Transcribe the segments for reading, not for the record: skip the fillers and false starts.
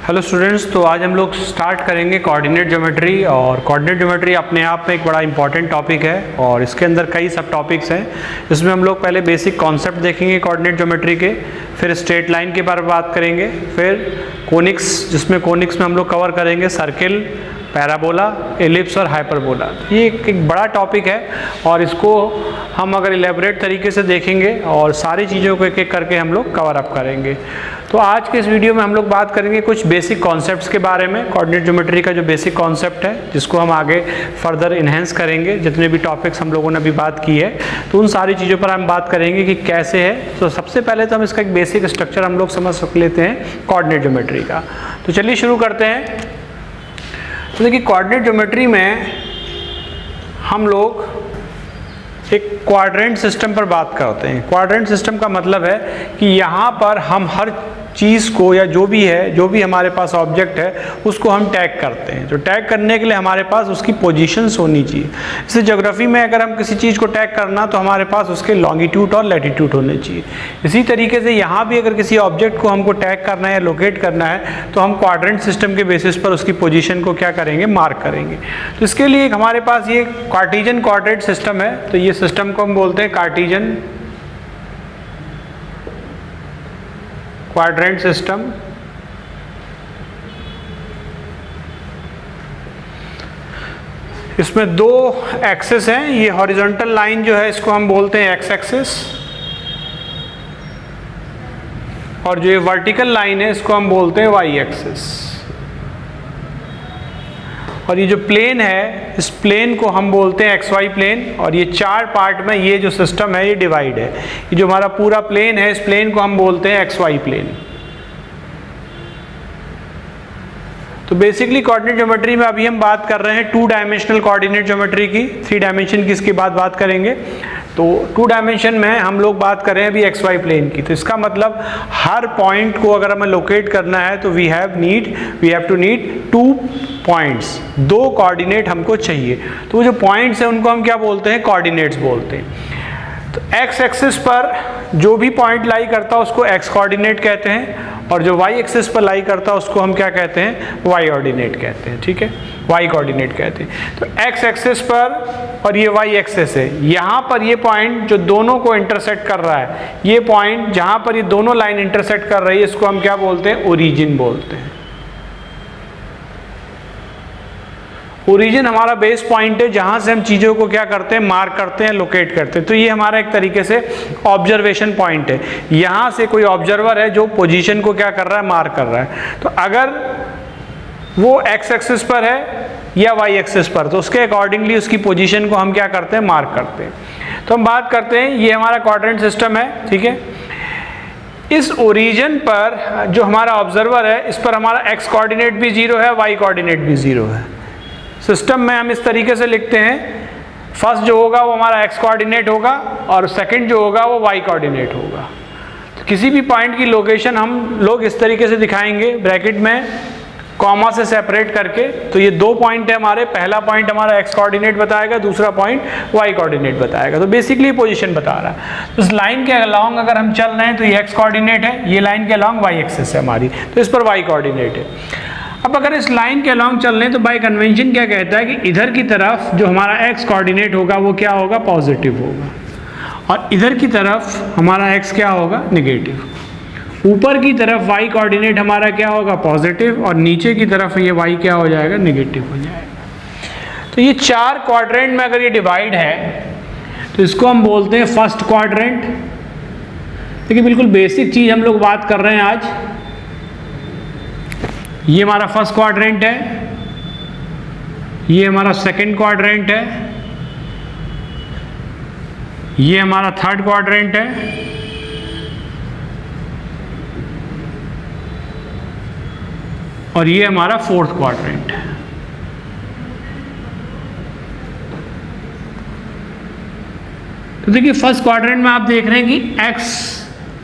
Hello students, तो आज हम लोग स्टार्ट करेंगे कोऑर्डिनेट ज्योमेट्री। और कोऑर्डिनेट ज्योमेट्री अपने आप में एक बड़ा इंपॉर्टेंट टॉपिक है और इसके अंदर कई सब टॉपिक्स हैं। इसमें हम लोग पहले बेसिक कॉन्सेप्ट देखेंगे कोऑर्डिनेट ज्योमेट्री के, फिर स्ट्रेट लाइन के बारे में बात करेंगे, फिर कोनिक्स, जिसमें कोनिक्स में हम लोग कवर करेंगे सर्किल, पैराबोला, एलिप्स और हाइपरबोला। ये एक बड़ा टॉपिक है और इसको हम अगर इलेबोरेट तरीके से देखेंगे और सारी चीज़ों को एक एक करके हम लोग कवर अप करेंगे। तो आज के इस वीडियो में हम लोग बात करेंगे कुछ बेसिक कॉन्सेप्ट्स के बारे में, कोऑर्डिनेट ज्योमेट्री का जो बेसिक कॉन्सेप्ट है जिसको हम आगे फर्दर इन्हेंस करेंगे। जितने भी टॉपिक्स हम लोगों ने अभी बात की है तो उन सारी चीज़ों पर हम बात करेंगे कि कैसे है। तो सबसे पहले तो हम इसका एक बेसिक स्ट्रक्चर हम लोग समझ लेते हैं कोऑर्डिनेट ज्योमेट्री का। तो चलिए शुरू करते हैं। तो देखिए, कोऑर्डिनेट ज्योमेट्री में हम लोग एक क्वाड्रेंट सिस्टम पर बात करते हैं। क्वाड्रेंट सिस्टम का मतलब है कि यहाँ पर हम हर चीज़ को या जो भी हमारे पास ऑब्जेक्ट है उसको हम टैग करते हैं। तो टैग करने के लिए हमारे पास उसकी पोजीशंस होनी चाहिए। जैसे ज्योग्राफी में अगर हम किसी चीज़ को टैग करना तो हमारे पास उसके लॉन्गिट्यूड और लैटिट्यूड होने चाहिए। इसी तरीके से यहाँ भी अगर किसी ऑब्जेक्ट को हमको टैग करना है या लोकेट करना है तो हम क्वाड्रेंट सिस्टम के बेसिस पर उसकी पोजीशन को क्या करेंगे, मार्क करेंगे। तो इसके लिए हमारे पास ये कार्टेशियन कोऑर्डिनेट सिस्टम है। तो ये सिस्टम को हम बोलते हैं कार्टेशियन क्वाड्रेंट सिस्टम। इसमें दो एक्सिस हैं। ये हॉरिजॉन्टल लाइन जो है इसको हम बोलते हैं एक्स एक्सिस, और जो ये वर्टिकल लाइन है इसको हम बोलते हैं वाई एक्सिस। और ये जो प्लेन है इस प्लेन को हम बोलते हैं एक्स वाई प्लेन। और ये चार पार्ट में ये जो सिस्टम है ये डिवाइड है। ये जो हमारा पूरा प्लेन है इस प्लेन को हम बोलते हैं एक्स वाई प्लेन। तो बेसिकली कोऑर्डिनेट ज्योमेट्री में अभी हम बात कर रहे हैं टू डायमेंशनल कोऑर्डिनेट ज्योमेट्री की। थ्री डायमेंशन की इसके बाद बात करेंगे। तो टू डायमेंशन में हम लोग बात कर रहे हैं अभी एक्स वाई प्लेन की। तो इसका मतलब हर पॉइंट को अगर हमें लोकेट करना है तो we have to need two points. दो कोऑर्डिनेट हमको चाहिए। तो वो जो पॉइंट्स हैं उनको हम क्या बोलते हैं, कोऑर्डिनेट्स बोलते हैं। तो एक्स एक्सिस पर जो भी पॉइंट लाई करता है उसको एक्स कोऑर्डिनेट कहते हैं, और जो वाई एक्सिस पर लाई करता है उसको हम क्या कहते हैं, वाई ऑर्डिनेट कहते हैं। ठीक है, वाई कोऑर्डिनेट कहते हैं। तो एक्स एक्सिस पर और ये वाई एक्सिस है, यहाँ पर ये पॉइंट जो दोनों को इंटरसेक्ट कर रहा है, ये पॉइंट जहाँ पर ये दोनों लाइन इंटरसेक्ट कर रही है इसको हम क्या बोलते हैं, ओरिजिन बोलते हैं। ओरिजिन हमारा बेस पॉइंट है जहां से हम चीज़ों को क्या करते हैं, मार्क करते हैं, लोकेट करते हैं। तो ये हमारा एक तरीके से ऑब्जर्वेशन पॉइंट है। यहाँ से कोई ऑब्जर्वर है जो पोजीशन को क्या कर रहा है, मार्क कर रहा है। तो अगर वो एक्स एक्सिस पर है या वाई एक्सिस पर तो उसके अकॉर्डिंगली उसकी पोजीशन को हम क्या करते हैं, मार्क करते हैं। तो हम बात करते हैं, ये हमारा क्वाड्रेंट सिस्टम है। ठीक है, इस ओरिजिन पर जो हमारा ऑब्जर्वर है इस पर हमारा एक्स कोऑर्डिनेट भी 0 है, वाई कोऑर्डिनेट भी 0 है। सिस्टम में हम इस तरीके से लिखते हैं, फर्स्ट जो होगा वो हमारा एक्स कोऑर्डिनेट होगा और सेकंड जो होगा वो वाई कोऑर्डिनेट होगा। तो किसी भी पॉइंट की लोकेशन हम लोग इस तरीके से दिखाएंगे, ब्रैकेट में कॉमा से सेपरेट करके। तो ये दो पॉइंट है हमारे, पहला पॉइंट हमारा एक्स कोऑर्डिनेट बताएगा, दूसरा पॉइंट वाई कोऑर्डिनेट बताएगा। तो बेसिकली पोजीशन बता रहा है। तो इस लाइन के अलॉन्ग अगर हम चल रहे हैं तो ये एक्स कोऑर्डिनेट है, ये लाइन के अलॉन्ग वाई एक्सिस है हमारी, तो इस पर वाई कोऑर्डिनेट है। अब अगर इस लाइन के अलॉन्ग चल रहे हैं तो बाय कन्वेंशन क्या कहता है कि इधर की तरफ जो हमारा एक्स कोऑर्डिनेट होगा वो क्या होगा, पॉजिटिव होगा, और इधर की तरफ हमारा एक्स क्या होगा, नेगेटिव। ऊपर की तरफ वाई कोऑर्डिनेट हमारा क्या होगा, पॉजिटिव, और नीचे की तरफ ये वाई क्या हो जाएगा, नेगेटिव हो जाएगा। तो ये चार क्वाड्रेंट में अगर ये डिवाइड है तो इसको हम बोलते हैं फर्स्ट क्वाड्रेंट। देखिए, बिल्कुल बेसिक चीज़ हम लोग बात कर रहे हैं आज। ये हमारा फर्स्ट क्वाड्रेंट है, ये हमारा सेकंड क्वाड्रेंट है, ये हमारा थर्ड क्वाड्रेंट है, और ये हमारा फोर्थ क्वाड्रेंट है। तो देखिए, फर्स्ट क्वाड्रेंट में आप देख रहे हैं कि एक्स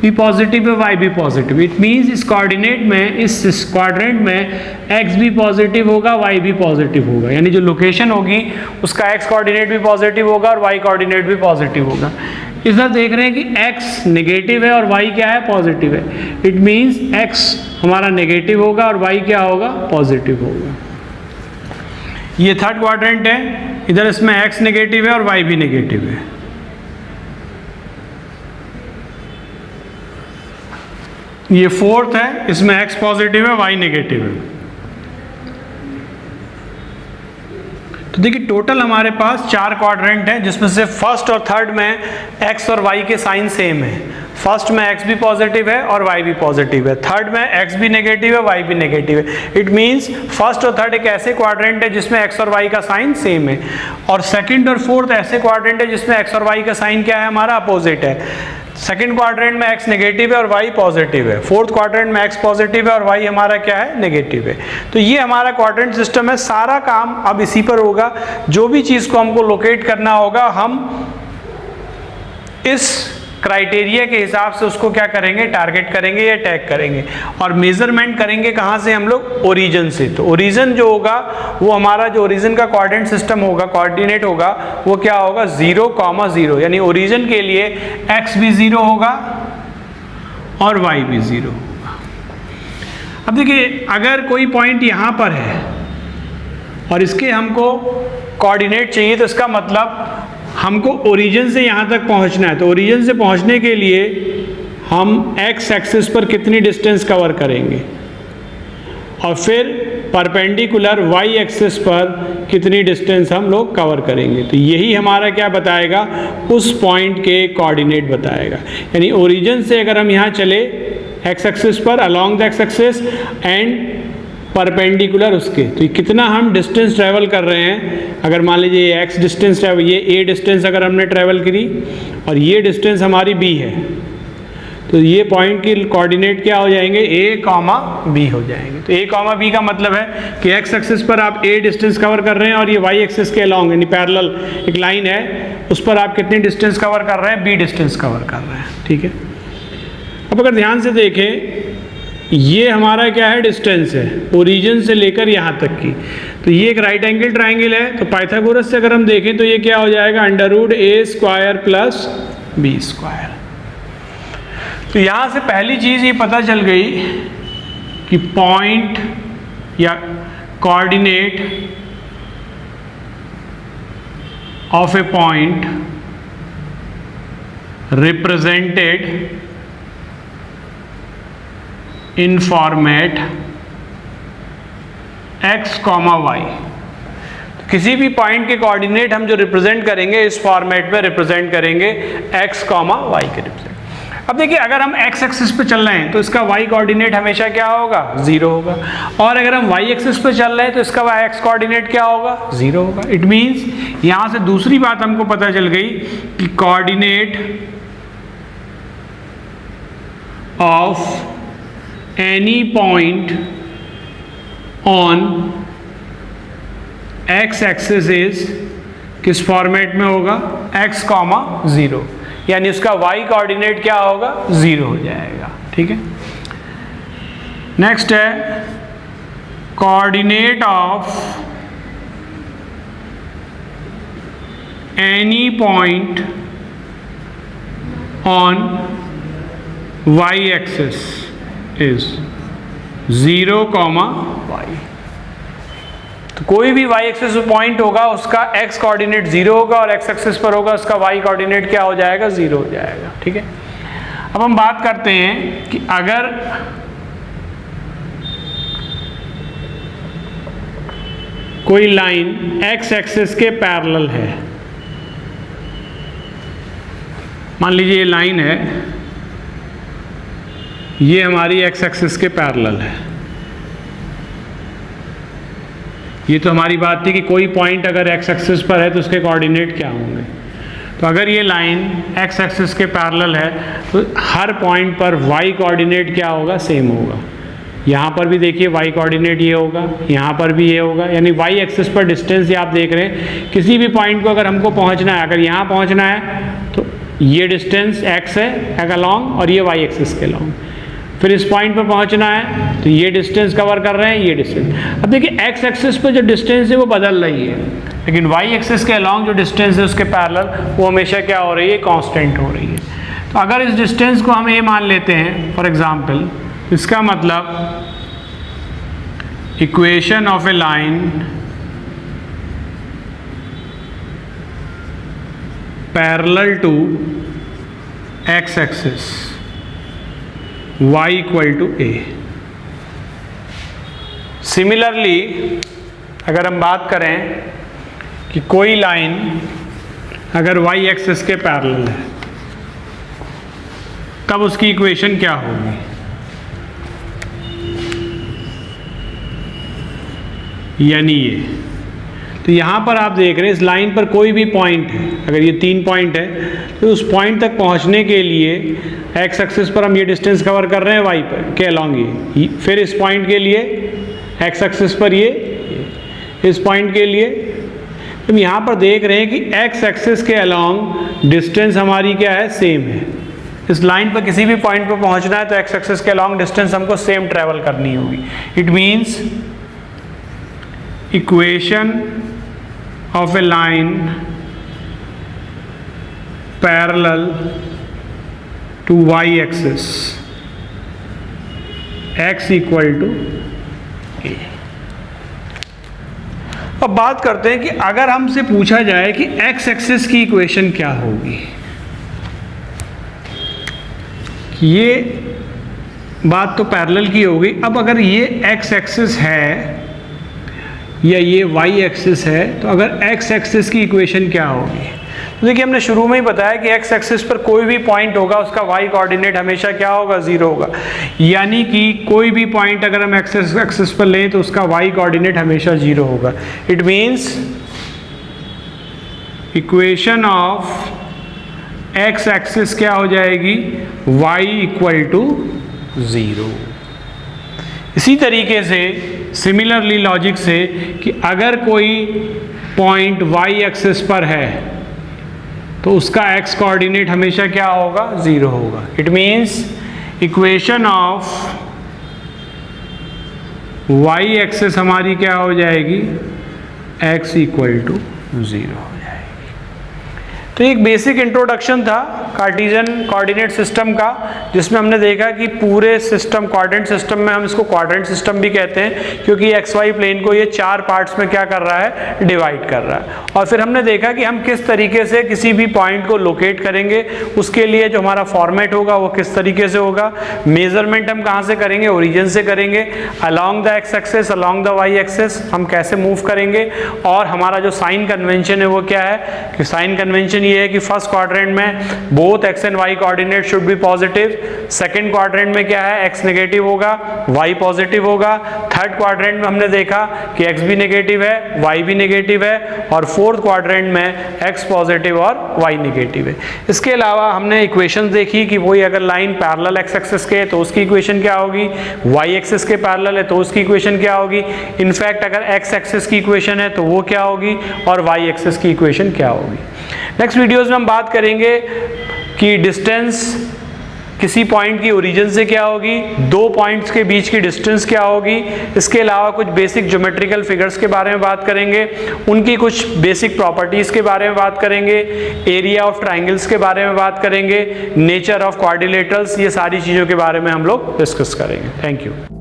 भी पॉजिटिव है, वाई भी पॉजिटिव। इट मीन्स इस कोऑर्डिनेट में, इस क्वाड्रेंट में एक्स भी पॉजिटिव होगा, वाई भी पॉजिटिव होगा, यानी जो लोकेशन होगी उसका एक्स कोऑर्डिनेट भी पॉजिटिव होगा और वाई कोऑर्डिनेट भी पॉजिटिव होगा। इधर देख रहे हैं कि x नेगेटिव है और y क्या है, पॉजिटिव है। इट मीन्स x हमारा नेगेटिव होगा और y क्या होगा, पॉजिटिव होगा। ये थर्ड क्वाड्रेंट है, इधर इसमें x नेगेटिव है और y भी नेगेटिव है। ये फोर्थ है, इसमें x पॉजिटिव है, y नेगेटिव है। तो देखिए टोटल हमारे पास 4 क्वाड्रेंट हैं, जिसमें से फर्स्ट और थर्ड में x और y के साइन सेम है। फर्स्ट में x भी पॉजिटिव है और y भी पॉजिटिव है, थर्ड में x भी नेगेटिव है, y भी नेगेटिव है। इट मींस फर्स्ट और थर्ड एक ऐसे क्वाड्रेंट है जिसमें x और y का साइन सेम है, और सेकंड और फोर्थ ऐसे क्वाड्रेंट है जिसमें x और y का साइन क्या है, हमारा अपोजिट है। सेकंड क्वाड्रेंट में x नेगेटिव है और y पॉजिटिव है, फोर्थ क्वाड्रेंट में x पॉजिटिव है और y हमारा क्या है, नेगेटिव है। तो ये हमारा क्वाड्रेंट सिस्टम है। सारा काम अब इसी पर होगा। जो भी चीज़ को हमको लोकेट करना होगा, हम इस क्राइटेरिया के हिसाब से उसको क्या करेंगे, टारगेट करेंगे या टैग करेंगे। और मेजरमेंट करेंगे कहाँ से हम लोग, ओरिजिन से। तो ओरिजिन जो होगा वो हमारा, जो ओरिजिन का कोऑर्डिनेट सिस्टम होगा, कोऑर्डिनेट होगा, वो क्या होगा, 0,0, यानी ओरिजिन के लिए x भी 0 होगा और y भी 0 होगा। अब देखिए अगर कोई पॉइंट यहाँ पर है और इसके हमको कोऑर्डिनेट चाहिए, तो इसका मतलब हमको ओरिजिन से यहाँ तक पहुँचना है। तो ओरिजिन से पहुँचने के लिए हम x एक्सिस पर कितनी डिस्टेंस कवर करेंगे और फिर परपेंडिकुलर y एक्सिस पर कितनी डिस्टेंस हम लोग कवर करेंगे। तो यही हमारा क्या बताएगा, उस पॉइंट के कोऑर्डिनेट बताएगा। यानी ओरिजिन से अगर हम यहाँ चले x एक्सिस पर, along the x axis and perpendicular उसके, तो कितना हम डिस्टेंस ट्रैवल कर रहे हैं। अगर मान लीजिए ये x डिस्टेंस ट्रैवल, ये a डिस्टेंस अगर हमने ट्रैवल करी और ये डिस्टेंस हमारी b है, तो ये पॉइंट की कोऑर्डिनेट क्या हो जाएंगे, a, b हो जाएंगे। तो a, b का मतलब है कि x एक्सिस पर आप a डिस्टेंस कवर कर रहे हैं और ये y एक्सिस के अलोंग, यानी पैरेलल एक लाइन है, उस पर आप कितनी डिस्टेंस कवर कर रहे हैं, b डिस्टेंस कवर कर रहे हैं। ठीक है। अब अगर ध्यान से देखें, ये हमारा क्या है, डिस्टेंस है ओरिजिन से लेकर यहाँ तक की। तो ये एक राइट एंगल ट्राइंगल है। तो पाइथागोरस से अगर हम देखें तो ये क्या हो जाएगा, √a² प्लस b²। तो यहाँ से पहली चीज़ ये पता चल गई कि पॉइंट या coordinate of A point represented in format x, y। तो किसी भी पॉइंट के कोऑर्डिनेट हम जो रिप्रेजेंट करेंगे, इस फॉर्मेट में रिप्रेजेंट करेंगे x, y के रिप्रेजेंट। अब देखिए अगर हम x एक्सिस पे चल रहे हैं तो इसका y कोऑर्डिनेट हमेशा क्या होगा, 0 होगा, और अगर हम y एक्सिस पे चल रहे हैं तो इसका x कोऑर्डिनेट क्या होगा, 0 होगा। इट मीन्स यहाँ से दूसरी बात हमको पता चल गई कि coordinate of any point on x axis is किस फॉर्मेट में होगा, x, 0, यानी उसका y कोऑर्डिनेट क्या होगा, 0 हो जाएगा। ठीक है। नेक्स्ट है coordinate of any point on y axis is 0, y। तो कोई भी y एक्सिस पॉइंट होगा उसका x कोऑर्डिनेट 0 होगा और x एक्सिस पर होगा उसका y कोऑर्डिनेट क्या हो जाएगा, 0 हो जाएगा। ठीक है। अब हम बात करते हैं कि अगर कोई लाइन x एक्सिस के पैरेलल है, मान लीजिए ये लाइन है, ये हमारी x एक्सिस के पैरेलल है। ये तो हमारी बात थी कि कोई पॉइंट अगर x एक्सिस पर है तो उसके कोऑर्डिनेट क्या होंगे। तो अगर ये लाइन x एक्सिस के पैरेलल है तो हर पॉइंट पर y कोऑर्डिनेट क्या होगा, सेम होगा। यहाँ पर भी देखिए y कोऑर्डिनेट ये होगा, यहाँ पर भी ये होगा, यानी y एक्सिस पर डिस्टेंस ये आप देख रहे हैं। किसी भी पॉइंट को अगर हमको पहुँचना है, अगर यहाँ पहुँचना है तो ये डिस्टेंस x है अलॉन्ग और ये y एक्सिस के अलॉन्ग। फिर इस पॉइंट पर पहुंचना है तो ये डिस्टेंस कवर कर रहे हैं, ये डिस्टेंस। अब देखिए x एक्सिस पर जो डिस्टेंस है वो बदल रही है, लेकिन y एक्सिस के अलॉन्ग जो डिस्टेंस है उसके पैरेलल वो हमेशा क्या हो रही है, कांस्टेंट हो रही है। तो अगर इस डिस्टेंस को हम a मान लेते हैं फॉर एग्जांपल, इसका मतलब equation of a line parallel to x axis y equal to a। Similarly अगर हम बात करें कि कोई लाइन अगर y एक्सिस के पैरेलल है तब उसकी इक्वेशन क्या होगी, यानी ये। तो यहाँ पर आप देख रहे हैं इस लाइन पर कोई भी पॉइंट है, अगर ये 3 पॉइंट है तो उस पॉइंट तक पहुँचने के लिए x एक्सिस पर हम ये डिस्टेंस कवर कर रहे हैं y पर के अलॉन्ग ये, फिर इस पॉइंट के लिए x एक्सिस पर ये, इस पॉइंट के लिए। तो यहाँ पर देख रहे हैं कि x एक्सिस के अलॉन्ग डिस्टेंस हमारी क्या है, सेम है। इस लाइन पर किसी भी पॉइंट पर पहुँचना है तो x एक्सिस के अलॉन्ग डिस्टेंस हमको सेम ट्रेवल करनी होगी। It means equation of a line parallel to y axis x equal to a। अब बात करते हैं कि अगर हमसे पूछा जाए कि x एक्सिस की इक्वेशन क्या होगी, ये बात तो पैरेलल की होगी। अब अगर ये x एक्सिस है या ये y एक्सिस है तो अगर x एक्सिस की इक्वेशन क्या होगी, तो देखिए हमने शुरू में ही बताया कि x एक्सिस पर कोई भी पॉइंट होगा उसका y कोऑर्डिनेट हमेशा क्या होगा, 0 होगा। यानी कि कोई भी पॉइंट अगर हम x एक्सिस पर लें तो उसका y कोऑर्डिनेट हमेशा 0 होगा। It means equation of x axis क्या हो जाएगी, y इक्वल टू 0। इसी तरीके से सिमिलरली लॉजिक से कि अगर कोई पॉइंट y एक्सिस पर है तो उसका x कोऑर्डिनेट हमेशा क्या होगा, 0 होगा। It means equation of y axis हमारी क्या हो जाएगी, x इक्वल टू 0 हो जाएगी। तो एक बेसिक इंट्रोडक्शन था कार्टेशियन कोऑर्डिनेट सिस्टम का, जिसमें हमने देखा कि पूरे सिस्टम कोऑर्डिनेट सिस्टम में हम इसको क्वाड्रेंट सिस्टम भी कहते हैं क्योंकि एक्स वाई प्लेन को ये 4 पार्ट्स में क्या कर रहा है, डिवाइड कर रहा है। और फिर हमने देखा कि हम किस तरीके से किसी भी पॉइंट को लोकेट करेंगे, उसके लिए जो हमारा फॉर्मेट होगा वो किस तरीके से होगा। मेजरमेंट हम कहाँ से करेंगे, ओरिजिन से करेंगे। Along the X axis, along the Y axis हम कैसे मूव करेंगे। और हमारा जो साइन कन्वेंशन है वो क्या है कि साइन कन्वेंशन ये है कि फर्स्ट क्वाड्रेंट में both X and Y coordinate should be positive, second quadrant में क्या है, एक्स नेगेटिव होगा, वाई पॉजिटिव होगा, थर्ड क्वाड्रेंट में हमने देखा कि एक्स भी नेगेटिव है, वाई भी नेगेटिव है, और फोर्थ क्वाड्रेंट में एक्स पॉजिटिव और वाई नेगेटिव है। इसके अलावा हमने इक्वेशन देखी कि वही अगर लाइन पैरेलल एक्स एक्सिस के तो उसकी इक्वेशन क्या होगी, वाई एक्सिस के पैरेलल है तो उसकी इक्वेशन क्या होगी। इनफैक्ट अगर एक्स एक्सिस की इक्वेशन है तो वो क्या होगी और वाई एक्सिस की इक्वेशन क्या होगी। नेक्स्ट वीडियोस में हम बात करेंगे कि डिस्टेंस किसी पॉइंट की ओरिजिन से क्या होगी, दो पॉइंट्स के बीच की डिस्टेंस क्या होगी। इसके अलावा कुछ बेसिक ज्योमेट्रिकल फिगर्स के बारे में बात करेंगे, उनकी कुछ बेसिक प्रॉपर्टीज के बारे में बात करेंगे, एरिया ऑफ ट्राइंगल्स के बारे में बात करेंगे, नेचर ऑफ क्वाड्रिलेटरल्स, ये सारी चीज़ों के बारे में हम लोग डिस्कस करेंगे। Thank you.